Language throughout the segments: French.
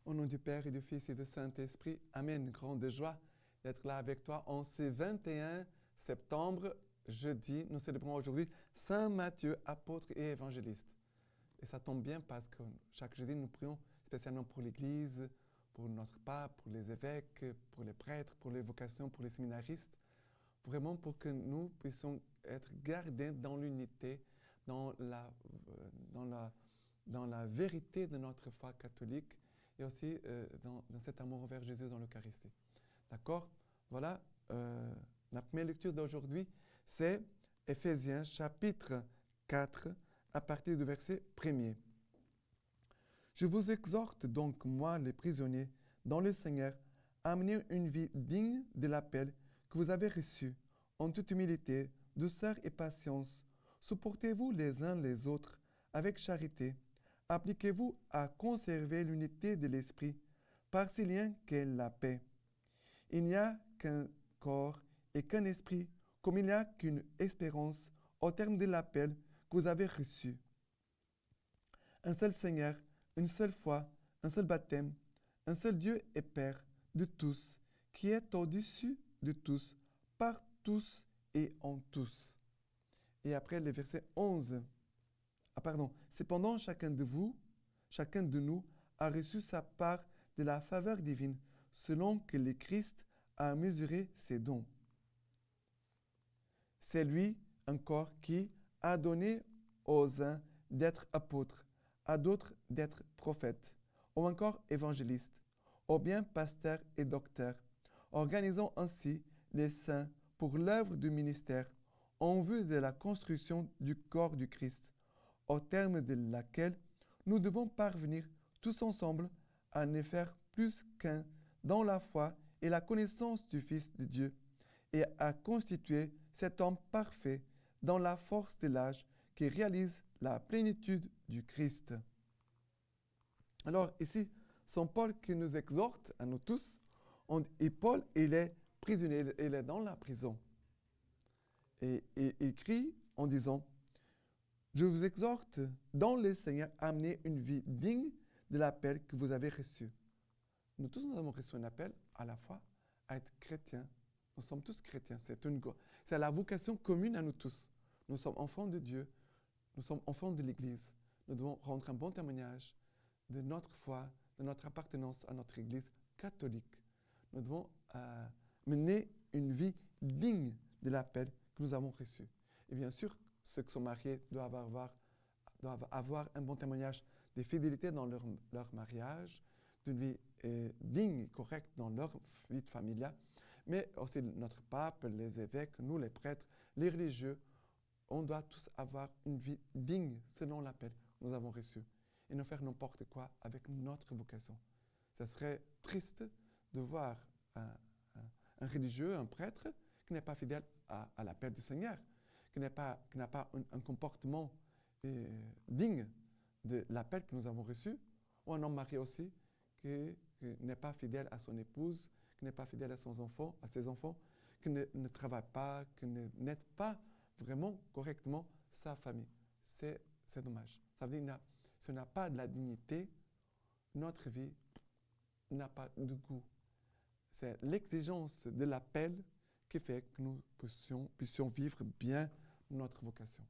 Au nom du Père et du Fils et du Saint-Esprit, Amen. Grande joie d'être là avec toi en ce 21 septembre, jeudi. Nous célébrons aujourd'hui Saint Matthieu, apôtre et évangéliste. Et ça tombe bien parce que chaque jeudi, nous prions spécialement pour l'Église, pour notre pape, pour les évêques, pour les prêtres, pour les vocations, pour les séminaristes. Vraiment pour que nous puissions être gardés dans l'unité, dans la vérité de notre foi catholique et aussi dans cet amour envers Jésus dans l'Eucharistie. D'accord? Voilà, la première lecture d'aujourd'hui, c'est Éphésiens chapitre 4, à partir du verset 1er. Je vous exhorte donc, moi, les prisonniers, dans le Seigneur, à mener une vie digne de l'appel que vous avez reçu, en toute humilité, douceur et patience. Supportez-vous les uns les autres avec charité. Appliquez-vous à conserver l'unité de l'esprit, par ces liens qu'est la paix. Il n'y a qu'un corps et qu'un esprit, comme il n'y a qu'une espérance au terme de l'appel que vous avez reçu. Un seul Seigneur, une seule foi, un seul baptême, un seul Dieu et Père de tous, qui est au-dessus de tous, par tous et en tous. Et après le verset 11. Cependant, chacun de nous, a reçu sa part de la faveur divine, selon que le Christ a mesuré ses dons. C'est lui encore qui a donné aux uns d'être apôtres, à d'autres d'être prophètes, ou encore évangélistes, ou bien pasteurs et docteurs, organisant ainsi les saints pour l'œuvre du ministère, en vue de la construction du corps du Christ, au terme de laquelle nous devons parvenir tous ensemble à ne faire plus qu'un dans la foi et la connaissance du Fils de Dieu, et à constituer cet homme parfait dans la force de l'âge qui réalise la plénitude du Christ. Alors ici, Saint Paul qui nous exhorte à nous tous, et Paul, il est prisonnier, il est dans la prison. Et il écrit en disant, je vous exhorte dans le Seigneur à mener une vie digne de l'appel que vous avez reçu. Nous tous, nous avons reçu un appel à la fois à être chrétiens. Nous sommes tous chrétiens. C'est la vocation commune à nous tous. Nous sommes enfants de Dieu. Nous sommes enfants de l'Église. Nous devons rendre un bon témoignage de notre foi, de notre appartenance à notre Église catholique. Nous devons mener une vie digne de l'appel que nous avons reçu. Et bien sûr, ceux qui sont mariés doivent avoir un bon témoignage de fidélité dans leur mariage, d'une vie digne et correcte dans leur vie familiale, mais aussi notre pape, les évêques, nous les prêtres, les religieux, on doit tous avoir une vie digne selon l'appel que nous avons reçu et ne faire n'importe quoi avec notre vocation. Ce serait triste de voir un religieux, un prêtre, qui n'est pas fidèle à l'appel du Seigneur, qui n'a pas un comportement digne de l'appel que nous avons reçu, ou un homme marié aussi, qui n'est pas fidèle à son épouse, qui n'est pas fidèle à ses enfants, qui ne travaille pas, qui n'aide pas vraiment correctement sa famille. C'est dommage. Ça veut dire que si on n'a pas de la dignité, notre vie n'a pas de goût. C'est l'exigence de l'appel qui fait que nous puissions vivre bien notre vocation.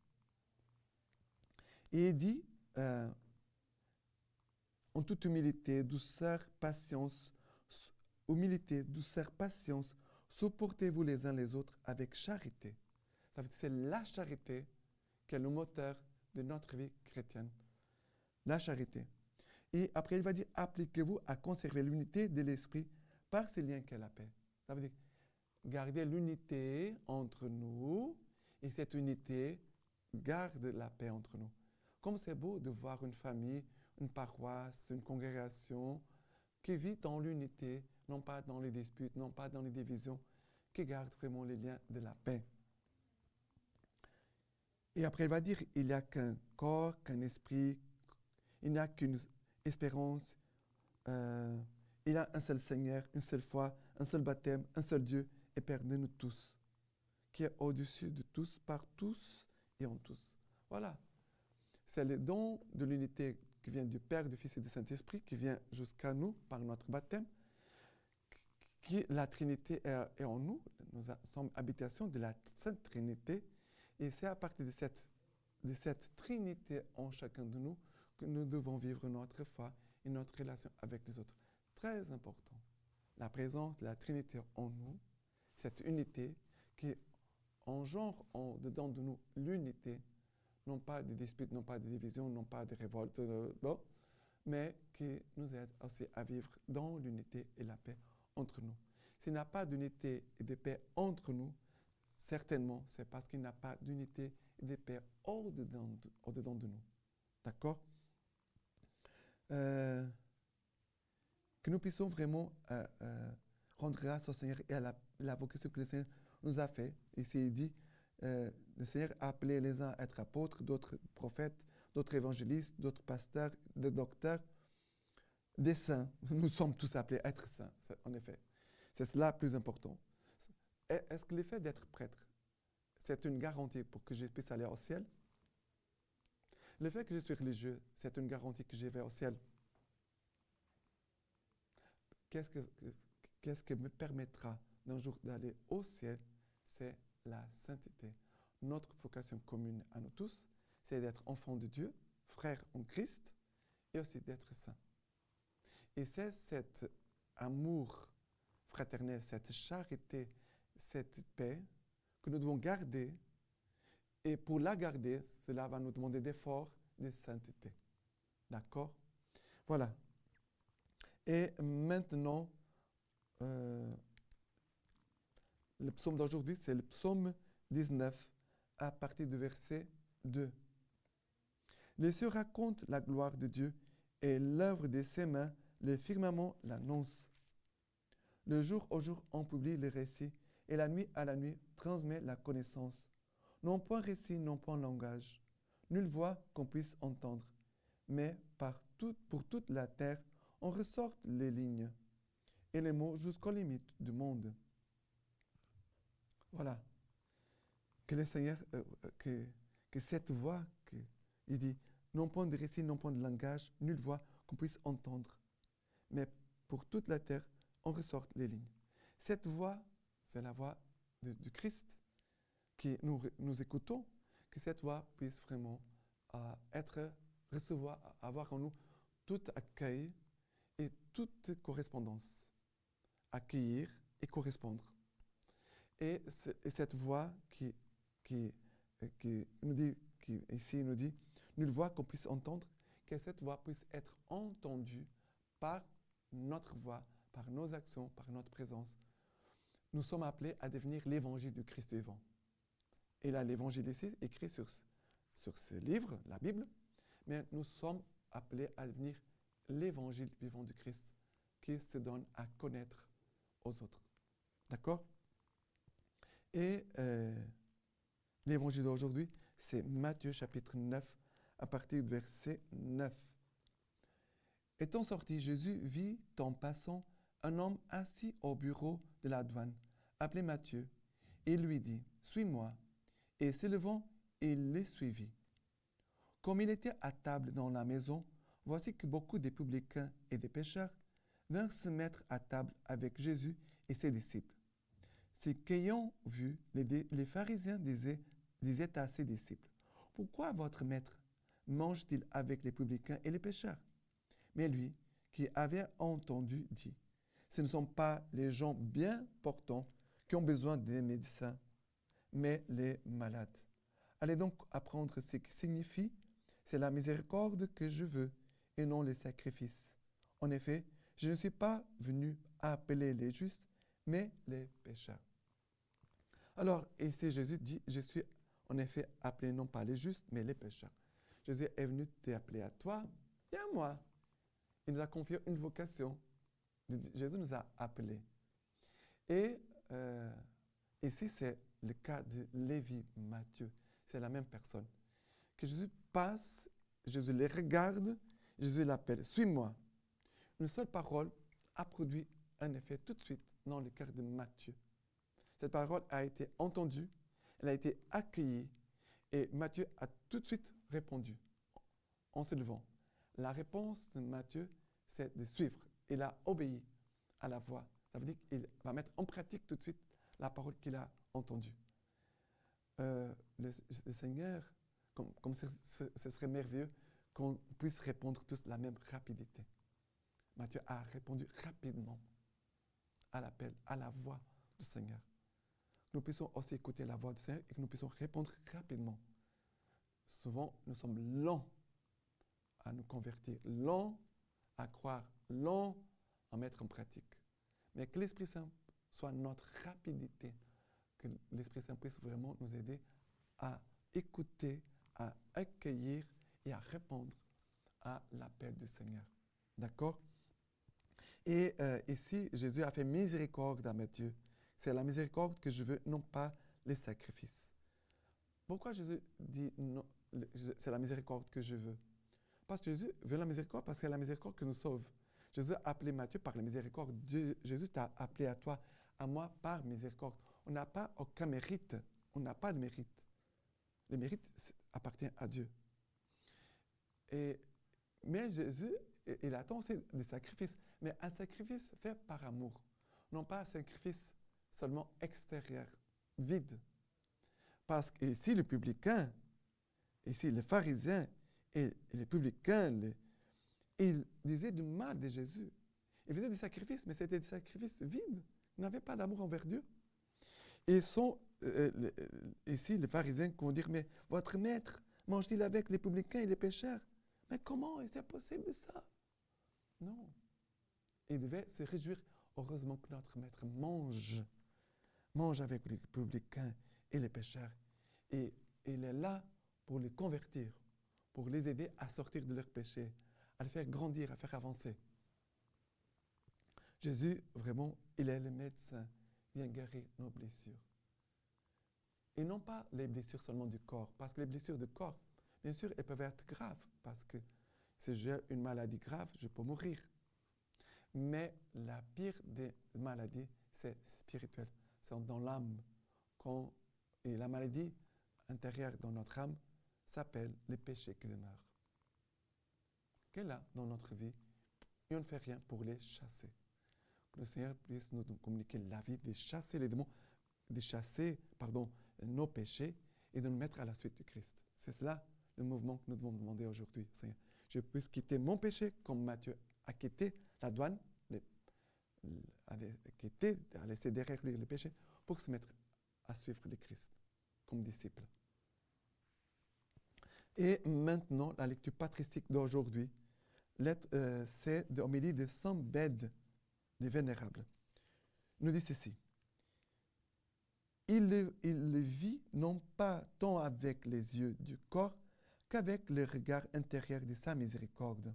Et il dit, en toute humilité, douceur, patience, supportez-vous les uns les autres avec charité. Ça veut dire que c'est la charité qui est le moteur de notre vie chrétienne. La charité. Et après, il va dire, appliquez-vous à conserver l'unité de l'esprit par ces liens qu'est la paix. Ça veut dire, garder l'unité entre nous, et cette unité garde la paix entre nous. Comme c'est beau de voir une famille, une paroisse, une congrégation qui vit dans l'unité, non pas dans les disputes, non pas dans les divisions, qui garde vraiment les liens de la paix. Et après, il va dire, il n'y a qu'un corps, qu'un esprit, il n'y a qu'une espérance, il y a un seul Seigneur, une seule foi, un seul baptême, un seul Dieu et Père de nous tous, qui est au-dessus de tous, par tous et en tous. Voilà. C'est le don de l'unité qui vient du Père, du Fils et du Saint-Esprit, qui vient jusqu'à nous par notre baptême, qui la Trinité est en nous. Nous sommes habitation de la Sainte Trinité. Et c'est à partir de cette Trinité en chacun de nous que nous devons vivre notre foi et notre relation avec les autres. Très important. La présence de la Trinité en nous, cette unité qui engendre dedans de nous l'unité, non pas de disputes, non pas de divisions, non pas de révoltes, mais qui nous aide aussi à vivre dans l'unité et la paix entre nous. S'il n'y a pas d'unité et de paix entre nous, certainement, c'est parce qu'il n'y a pas d'unité et de paix au-dedans de nous. D'accord? Que nous puissions vraiment rendre grâce au Seigneur et à la vocation que le Seigneur nous a fait. Ici, il dit, le Seigneur a appelé les uns à être apôtres, d'autres prophètes, d'autres évangélistes, d'autres pasteurs, d'autres docteurs, des saints. Nous sommes tous appelés à être saints, en effet. C'est cela le plus important. Est-ce que le fait d'être prêtre, c'est une garantie pour que je puisse aller au ciel? Le fait que je suis religieux, c'est une garantie que je vais au ciel. Qu'est-ce qui me permettra d'un jour d'aller au ciel? C'est la sainteté. Notre vocation commune à nous tous, c'est d'être enfants de Dieu, frères en Christ, et aussi d'être saints. Et c'est cet amour fraternel, cette charité, cette paix que nous devons garder. Et pour la garder, cela va nous demander d'efforts de sainteté. D'accord? Voilà. Et maintenant, le psaume d'aujourd'hui, c'est le psaume 19, à partir du verset 2. Les cieux racontent la gloire de Dieu et l'œuvre de ses mains, le firmament l'annonce. Le jour au jour, on publie les récits, et la nuit à la nuit transmet la connaissance. Non point récit, non point langage, nulle voix qu'on puisse entendre, mais pour toute la terre, on ressorte les lignes et les mots jusqu'aux limites du monde. Voilà. Que le Seigneur, que cette voix, il dit, non point de récit, non point de langage, nulle voix qu'on puisse entendre, mais pour toute la terre, on ressorte les lignes. Cette voix, c'est la voix du Christ que nous écoutons, que cette voix puisse vraiment avoir en nous tout accueil et toute correspondance. Accueillir et correspondre. Et cette voix qui nous dit, ici nous dit, nulle voix qu'on puisse entendre, que cette voix puisse être entendue par notre voix, par nos actions, par notre présence. Nous sommes appelés à devenir l'évangile du Christ vivant. Et là, l'évangile ici, écrit sur ce livre, la Bible, mais nous sommes appelés à devenir l'évangile vivant du Christ qui se donne à connaître aux autres. D'accord? Et l'évangile d'aujourd'hui, c'est Matthieu chapitre 9, à partir du verset 9. Étant sorti, Jésus vit en passant un homme assis au bureau de la douane, appelé Matthieu, et lui dit, « Suis-moi ». Et s'élevant, il les suivit. Comme il était à table dans la maison, voici que beaucoup de publicains et des pécheurs vinrent se mettre à table avec Jésus et ses disciples. C'est qu'ayant vu, les pharisiens disaient à ses disciples, « Pourquoi votre maître mange-t-il avec les publicains et les pécheurs ?» Mais lui, qui avait entendu, dit, « Ce ne sont pas les gens bien portants qui ont besoin des médecins, mais les malades. Allez donc apprendre ce qui signifie, c'est la miséricorde que je veux, et non les sacrifices. En effet, je ne suis pas venu appeler les justes, mais les pécheurs. » Alors, ici Jésus dit, je suis en effet appelé non pas les justes, mais les pécheurs. Jésus est venu t'appeler à toi et à moi. Il nous a confié une vocation. Jésus nous a appelés. Et ici, c'est le cas de Lévi, Matthieu. C'est la même personne. Que Jésus passe, Jésus les regarde, Jésus l'appelle, suis-moi. Une seule parole a produit un effet tout de suite dans le cœur de Matthieu. Cette parole a été entendue, elle a été accueillie, et Matthieu a tout de suite répondu en se levant. La réponse de Matthieu, c'est de suivre. Il a obéi à la voix. Ça veut dire qu'il va mettre en pratique tout de suite la parole qu'il a entendue. Le Seigneur, comme ce serait merveilleux qu'on puisse répondre tous de la même rapidité. Matthieu a répondu rapidement à l'appel, à la voix du Seigneur. Nous puissions aussi écouter la voix du Seigneur et que nous puissions répondre rapidement. Souvent, nous sommes lents à nous convertir, lents à croire, lents à mettre en pratique. Mais que l'Esprit Saint soit notre rapidité, que l'Esprit Saint puisse vraiment nous aider à écouter, à accueillir et à répondre à l'appel du Seigneur. D'accord? Et ici, Jésus a fait miséricorde à Matthieu. C'est la miséricorde que je veux, non pas les sacrifices. Pourquoi Jésus dit non, c'est la miséricorde que je veux? Parce que Jésus veut la miséricorde, parce que c'est la miséricorde qui nous sauve. Jésus a appelé Matthieu par la miséricorde. Jésus t'a appelé à toi, à moi, par miséricorde. On n'a pas aucun mérite. On n'a pas de mérite. Le mérite appartient à Dieu. Mais Jésus, il attend aussi des sacrifices. Mais un sacrifice fait par amour. Non pas un sacrifice seulement extérieur, vide. Parce que ici, les publicains, ici, les pharisiens et les publicains, ils disaient du mal de Jésus. Ils faisaient des sacrifices, mais c'était des sacrifices vides. Ils n'avaient pas d'amour envers Dieu. Ils sont, ici, les pharisiens qui vont dire, mais votre maître mange-t-il avec les publicains et les pécheurs? Mais comment est-ce possible ça? Non. Ils devaient se réjouir. Heureusement que notre maître mange avec les publicains et les pécheurs. Et il est là pour les convertir, pour les aider à sortir de leurs péchés, à les faire grandir, à faire avancer. Jésus, vraiment, il est le médecin, vient guérir nos blessures. Et non pas les blessures seulement du corps, parce que les blessures du corps, bien sûr, elles peuvent être graves, parce que si j'ai une maladie grave, je peux mourir. Mais la pire des maladies, c'est spirituel, c'est dans l'âme. Et la maladie intérieure dans notre âme s'appelle les péchés qui demeurent. Qu'elle est là dans notre vie, et on ne fait rien pour les chasser. Que le Seigneur puisse nous communiquer la vie de chasser les démons, de chasser, nos péchés et de nous mettre à la suite du Christ. C'est cela le mouvement que nous devons demander aujourd'hui, Seigneur. Je puisse quitter mon péché comme Matthieu a quitté la douane, a laissé derrière lui le péché pour se mettre à suivre le Christ comme disciple. Et maintenant, la lecture patristique d'aujourd'hui, c'est de l'homélie de Saint Bède, des Vénérables. Il nous dit ceci. Il le vit non pas tant avec les yeux du corps qu'avec le regard intérieur de sa miséricorde.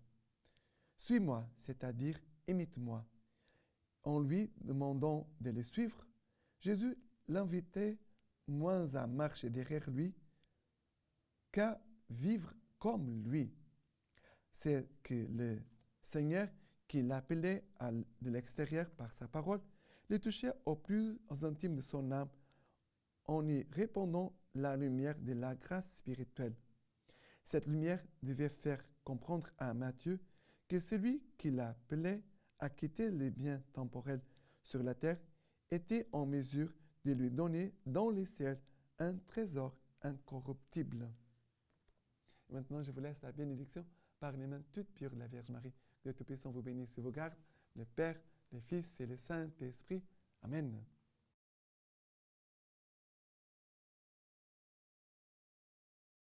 Suis-moi, c'est-à-dire imite-moi. En lui demandant de le suivre, Jésus l'invitait moins à marcher derrière lui qu'à vivre comme lui. C'est que le Seigneur, qui l'appelait de l'extérieur par sa parole, le touchait au plus intime de son âme en y répandant la lumière de la grâce spirituelle. Cette lumière devait faire comprendre à Matthieu que celui qui l'appelait à quitter les biens temporels sur la terre était en mesure de lui donner dans les cieux un trésor incorruptible. Maintenant, je vous laisse la bénédiction par les mains toutes pures de la Vierge Marie. Que Dieu Tout-Puissant vous bénisse et vous garde, le Père, le Fils et le Saint-Esprit. Amen.